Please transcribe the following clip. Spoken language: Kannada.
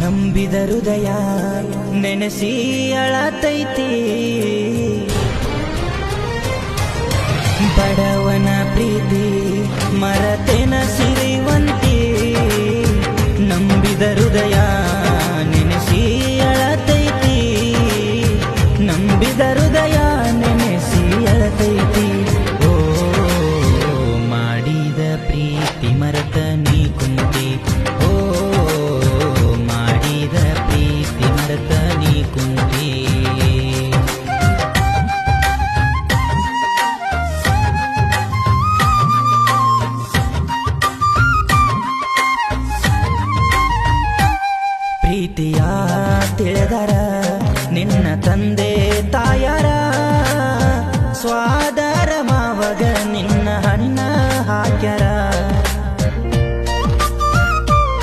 ನಂಬಿದ ಹೃದಯ ನೆನೆಸಿ ಅಳತೈತಿ ಬಡವನ ಪ್ರೀತಿ ಮರತೆನ ಸಿರಿವಂತಿ ನಂಬಿದ ಹೃದಯ ನೆನೆಸಿ ಅಳತೈತಿ ನಂಬಿದ ಹೃದಯ ನೆನೆಸಿ ಅಳತೈತಿ ಓ ಮಾಡಿದ ಪ್ರೀತಿ ಮರತ ನೀ ಕುಂತಿ ಓ ಮಾಡಿದ ಪ್ರೀತಿ ಮರತ ನೀ ಕುಂತಿ ಪ್ರೀತಿಯ